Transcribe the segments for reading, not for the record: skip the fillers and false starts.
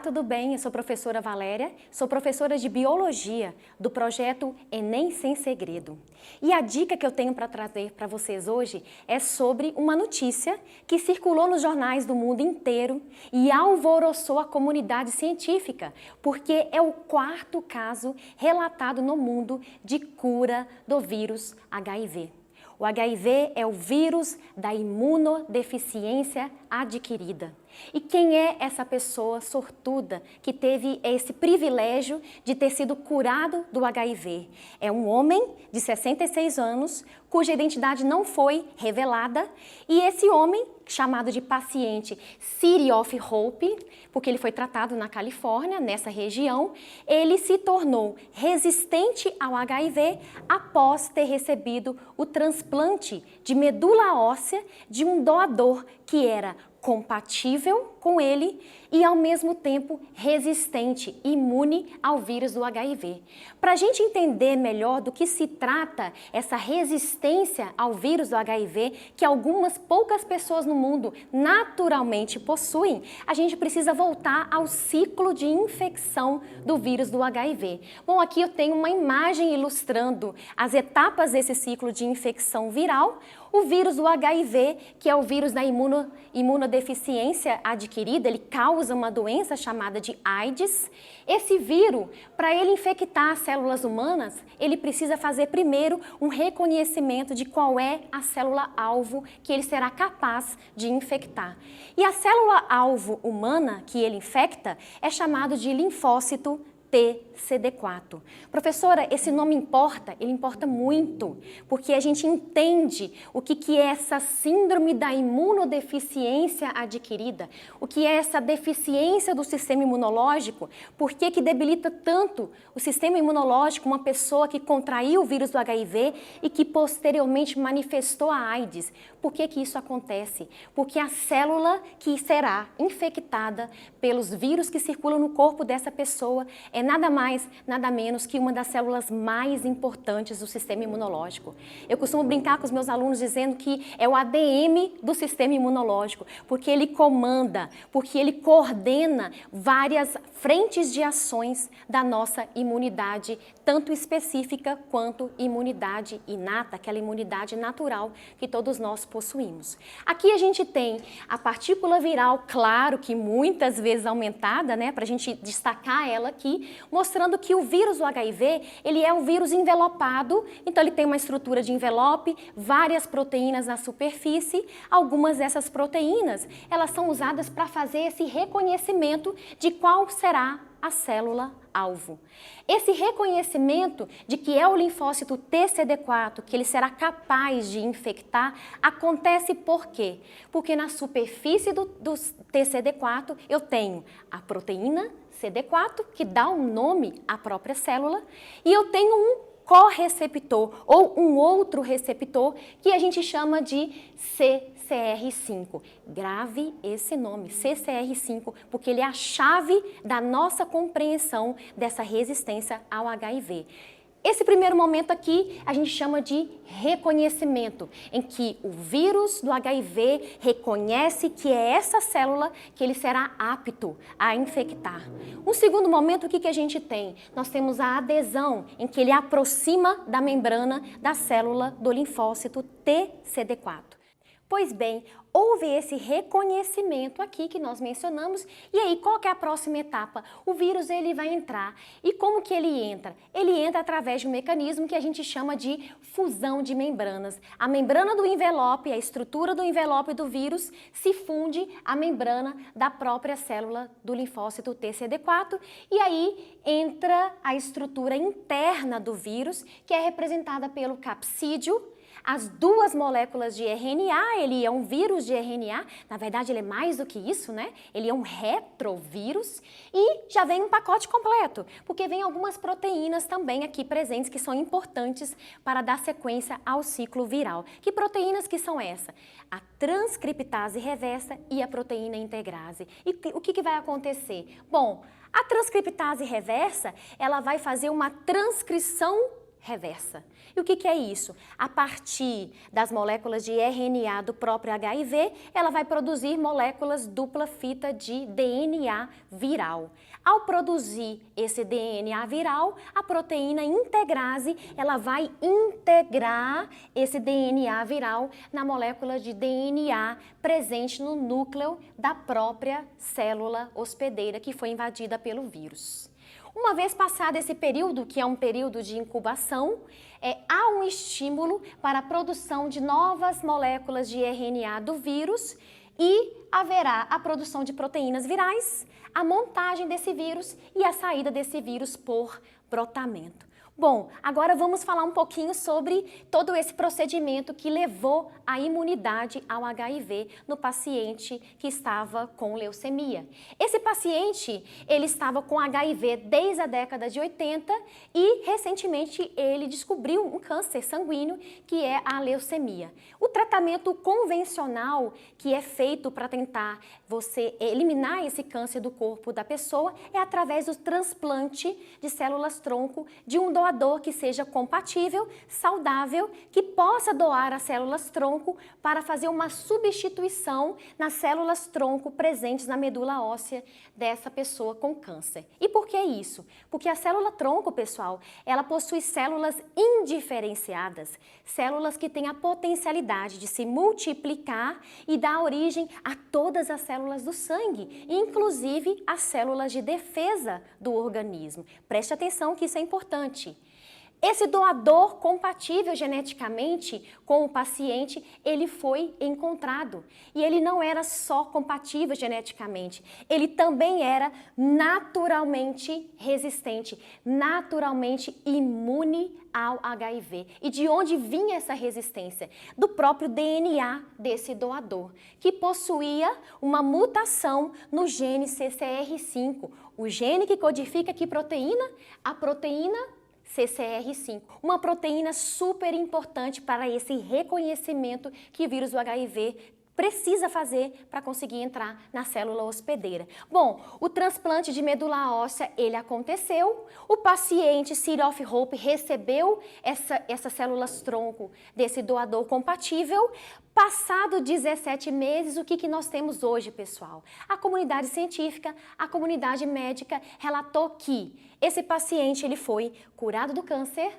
tudo bem? Eu sou professora Valéria, sou professora de Biologia do projeto Enem Sem Segredo. E a dica que eu tenho para trazer para vocês hoje é sobre uma notícia que circulou nos jornais do mundo inteiro e alvoroçou a comunidade científica, porque é o quarto caso relatado no mundo de cura do vírus HIV. O HIV é o vírus da imunodeficiência adquirida. E quem é essa pessoa sortuda que teve esse privilégio de ter sido curado do HIV? É um homem de 66 anos, cuja identidade não foi revelada, e esse homem, chamado de paciente City of Hope, porque ele foi tratado na Califórnia, nessa região, ele se tornou resistente ao HIV após ter recebido o transplante de medula óssea de um doador que era compatível com ele e, ao mesmo tempo, resistente, imune ao vírus do HIV. Para a gente entender melhor do que se trata essa resistência ao vírus do HIV, que algumas poucas pessoas no mundo naturalmente possuem, a gente precisa voltar ao ciclo de infecção do vírus do HIV. Bom, aqui eu tenho uma imagem ilustrando as etapas desse ciclo de infecção viral. O vírus do HIV, que é o vírus da imunodeficiência adquirida, ele causa uma doença chamada de AIDS. Esse vírus, para ele infectar as células humanas, ele precisa fazer primeiro um reconhecimento de qual é a célula-alvo que ele será capaz de infectar. E a célula-alvo humana que ele infecta é chamado de linfócito TCD4. Professora, esse nome importa? Ele importa muito, porque a gente entende o que é essa síndrome da imunodeficiência adquirida, o que é essa deficiência do sistema imunológico, por que debilita tanto o sistema imunológico uma pessoa que contraiu o vírus do HIV e que posteriormente manifestou a AIDS. Por que isso acontece? Porque a célula que será infectada pelos vírus que circulam no corpo dessa pessoa é nada mais, nada menos que uma das células mais importantes do sistema imunológico. Eu costumo brincar com os meus alunos dizendo que é o ADM do sistema imunológico, porque ele comanda, porque ele coordena várias frentes de ações da nossa imunidade, tanto específica quanto imunidade inata, aquela imunidade natural que todos nós possuímos. Aqui a gente tem a partícula viral, claro que muitas vezes aumentada, né, para a gente destacar ela aqui, mostrando que o vírus do HIV, ele é um vírus envelopado, então ele tem uma estrutura de envelope, várias proteínas na superfície. Algumas dessas proteínas, elas são usadas para fazer esse reconhecimento de qual será a célula-alvo. Esse reconhecimento de que é o linfócito TCD4, que ele será capaz de infectar, acontece por quê? Porque na superfície do TCD4 eu tenho a proteína CD4, que dá um nome à própria célula, e eu tenho um correceptor ou um outro receptor que a gente chama de CCR5. Grave esse nome, CCR5, porque ele é a chave da nossa compreensão dessa resistência ao HIV. Esse primeiro momento aqui a gente chama de reconhecimento, em que o vírus do HIV reconhece que é essa célula que ele será apto a infectar. Um segundo momento, o que a gente tem? Nós temos a adesão, em que ele aproxima da membrana da célula do linfócito TCD4. Pois bem, houve esse reconhecimento aqui que nós mencionamos, e aí qual que é a próxima etapa? O vírus ele vai entrar. E como que ele entra? Ele entra através de um mecanismo que a gente chama de fusão de membranas. A membrana do envelope, a estrutura do envelope do vírus se funde à membrana da própria célula do linfócito TCD4, e aí entra a estrutura interna do vírus, que é representada pelo capsídeo, as duas moléculas de RNA, ele é um vírus de RNA, na verdade ele é mais do que isso, né? Ele é um retrovírus e já vem um pacote completo, porque vem algumas proteínas também aqui presentes que são importantes para dar sequência ao ciclo viral. Que proteínas que são essas? A transcriptase reversa e a proteína integrase. E o que vai acontecer? Bom, a transcriptase reversa, ela vai fazer uma transcrição reversa. E o que é isso? A partir das moléculas de RNA do próprio HIV, ela vai produzir moléculas dupla fita de DNA viral. Ao produzir esse DNA viral, a proteína integrase, ela vai integrar esse DNA viral na molécula de DNA presente no núcleo da própria célula hospedeira que foi invadida pelo vírus. Uma vez passado esse período, que é um período de incubação, há um estímulo para a produção de novas moléculas de RNA do vírus e haverá a produção de proteínas virais, a montagem desse vírus e a saída desse vírus por brotamento. Bom, agora vamos falar um pouquinho sobre todo esse procedimento que levou à imunidade ao HIV no paciente que estava com leucemia. Esse paciente, ele estava com HIV desde a década de 80 e recentemente ele descobriu um câncer sanguíneo que é a leucemia. O tratamento convencional que é feito para tentar você eliminar esse câncer do corpo da pessoa é através do transplante de células-tronco de um doador que seja compatível, saudável, que possa doar as células-tronco para fazer uma substituição nas células-tronco presentes na medula óssea dessa pessoa com câncer. E por que isso? Porque a célula-tronco, pessoal, ela possui células indiferenciadas, células que têm a potencialidade de se multiplicar e dar origem a todas as células do sangue, inclusive as células de defesa do organismo. Preste atenção que isso é importante. Esse doador compatível geneticamente com o paciente, ele foi encontrado. E ele não era só compatível geneticamente, ele também era naturalmente resistente, naturalmente imune ao HIV. E de onde vinha essa resistência? Do próprio DNA desse doador, que possuía uma mutação no gene CCR5, o gene que codifica que proteína? A proteína CCR5, uma proteína super importante para esse reconhecimento que o vírus do HIV precisa fazer para conseguir entrar na célula hospedeira. Bom, o transplante de medula óssea, ele aconteceu, o paciente City of Hope recebeu essas células-tronco desse doador compatível. Passado 17 meses, o que nós temos hoje, pessoal? A comunidade científica, a comunidade médica relatou que esse paciente ele foi curado do câncer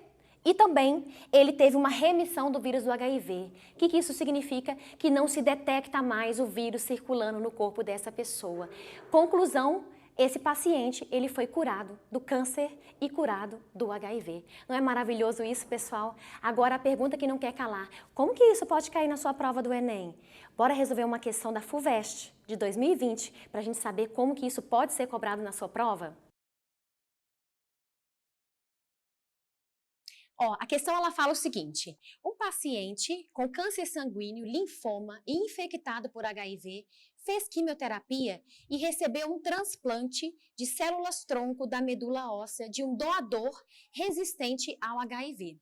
e também ele teve uma remissão do vírus do HIV. O que isso significa? Que não se detecta mais o vírus circulando no corpo dessa pessoa. Conclusão, esse paciente ele foi curado do câncer e curado do HIV. Não é maravilhoso isso, pessoal? Agora a pergunta que não quer calar, como que isso pode cair na sua prova do Enem? Bora resolver uma questão da FUVEST de 2020 para a gente saber como que isso pode ser cobrado na sua prova? Ó, a questão ela fala o seguinte: um paciente com câncer sanguíneo, linfoma e infectado por HIV fez quimioterapia e recebeu um transplante de células-tronco da medula óssea de um doador resistente ao HIV.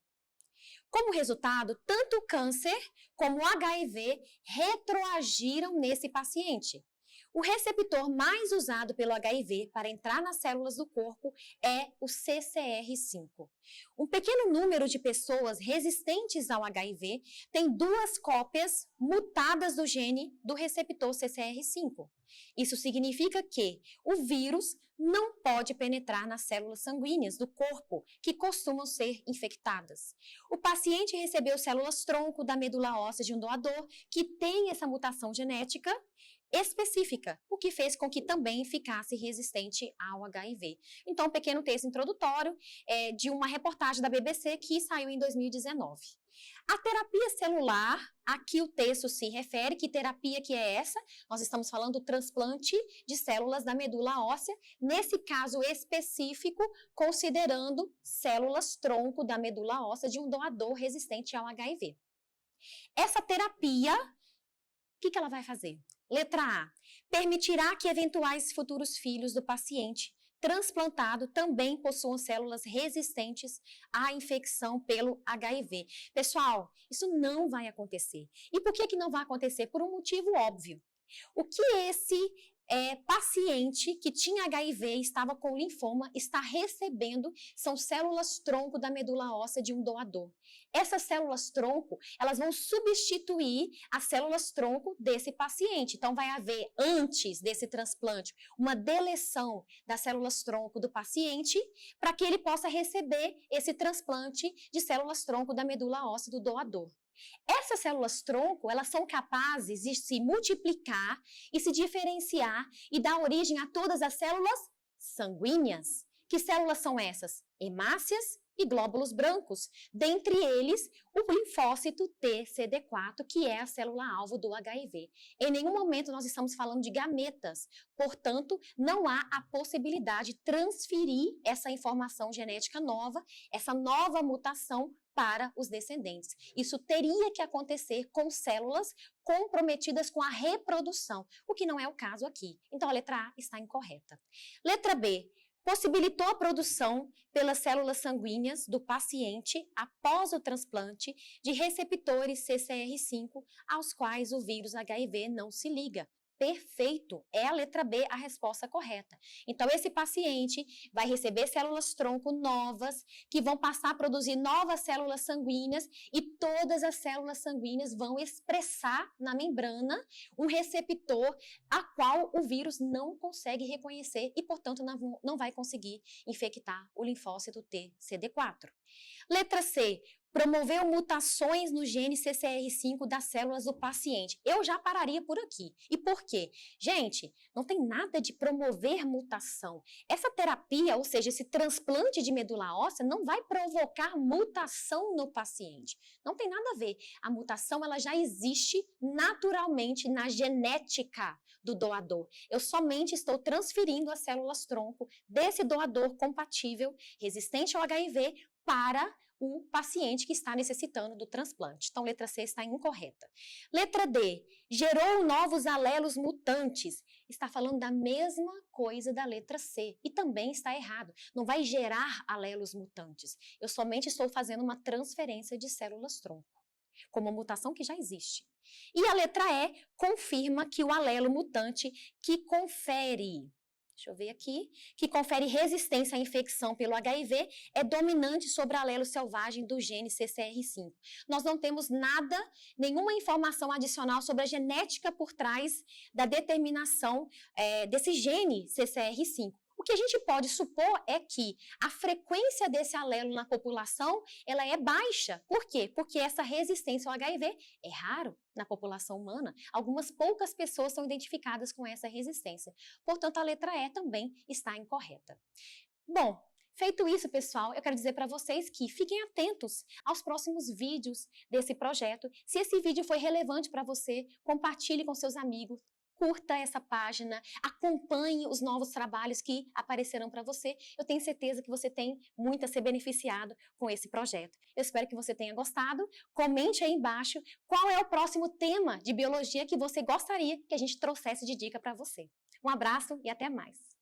Como resultado, tanto o câncer como o HIV retroagiram nesse paciente. O receptor mais usado pelo HIV para entrar nas células do corpo é o CCR5. Um pequeno número de pessoas resistentes ao HIV tem duas cópias mutadas do gene do receptor CCR5. Isso significa que o vírus não pode penetrar nas células sanguíneas do corpo, que costumam ser infectadas. O paciente recebeu células-tronco da medula óssea de um doador que tem essa mutação genética específica, o que fez com que também ficasse resistente ao HIV. Então, um pequeno texto introdutório de uma reportagem da BBC que saiu em 2019. A terapia celular, aqui o texto se refere, que terapia que é essa? Nós estamos falando do transplante de células da medula óssea, nesse caso específico, considerando células-tronco da medula óssea de um doador resistente ao HIV. Essa terapia, o que ela vai fazer? Letra A, permitirá que eventuais futuros filhos do paciente transplantado também possuam células resistentes à infecção pelo HIV. Pessoal, isso não vai acontecer. E por que não vai acontecer? Por um motivo óbvio. O que esse paciente que tinha HIV e estava com linfoma está recebendo, são células-tronco da medula óssea de um doador. Essas células-tronco, elas vão substituir as células-tronco desse paciente. Então, vai haver, antes desse transplante, uma deleção das células-tronco do paciente para que ele possa receber esse transplante de células-tronco da medula óssea do doador. Essas células-tronco, elas são capazes de se multiplicar e se diferenciar e dar origem a todas as células sanguíneas. Que células são essas? Hemácias e glóbulos brancos. Dentre eles, o linfócito T-CD4, que é a célula-alvo do HIV. Em nenhum momento nós estamos falando de gametas. Portanto, não há a possibilidade de transferir essa informação genética nova, essa nova mutação, para os descendentes. Isso teria que acontecer com células comprometidas com a reprodução, o que não é o caso aqui. Então, a letra A está incorreta. Letra B. Possibilitou a produção pelas células sanguíneas do paciente após o transplante de receptores CCR5 aos quais o vírus HIV não se liga. Perfeito, é a letra B a resposta correta. Então, esse paciente vai receber células-tronco novas, que vão passar a produzir novas células sanguíneas e todas as células sanguíneas vão expressar na membrana um receptor a qual o vírus não consegue reconhecer e, portanto, não vai conseguir infectar o linfócito T-CD4. Letra C. Promoveu mutações no gene CCR5 das células do paciente. Eu já pararia por aqui. E por quê? Gente, não tem nada de promover mutação. Essa terapia, ou seja, esse transplante de medula óssea, não vai provocar mutação no paciente. Não tem nada a ver. A mutação, ela já existe naturalmente na genética do doador. Eu somente estou transferindo as células-tronco desse doador compatível, resistente ao HIV, para o paciente que está necessitando do transplante. Então, letra C está incorreta. Letra D. Gerou novos alelos mutantes. Está falando da mesma coisa da letra C. E também está errado. Não vai gerar alelos mutantes. Eu somente estou fazendo uma transferência de células-tronco, como uma mutação que já existe. E a letra E confirma que o alelo mutante que confere... Deixa eu ver aqui, que confere resistência à infecção pelo HIV, é dominante sobre o alelo selvagem do gene CCR5. Nós não temos nada, nenhuma informação adicional sobre a genética por trás da determinação desse gene CCR5. O que a gente pode supor é que a frequência desse alelo na população, ela é baixa. Por quê? Porque essa resistência ao HIV é raro na população humana. Algumas poucas pessoas são identificadas com essa resistência. Portanto, a letra E também está incorreta. Bom, feito isso, pessoal, eu quero dizer para vocês que fiquem atentos aos próximos vídeos desse projeto. Se esse vídeo foi relevante para você, compartilhe com seus amigos. Curta essa página, acompanhe os novos trabalhos que aparecerão para você. Eu tenho certeza que você tem muito a ser beneficiado com esse projeto. Eu espero que você tenha gostado. Comente aí embaixo qual é o próximo tema de biologia que você gostaria que a gente trouxesse de dica para você. Um abraço e até mais!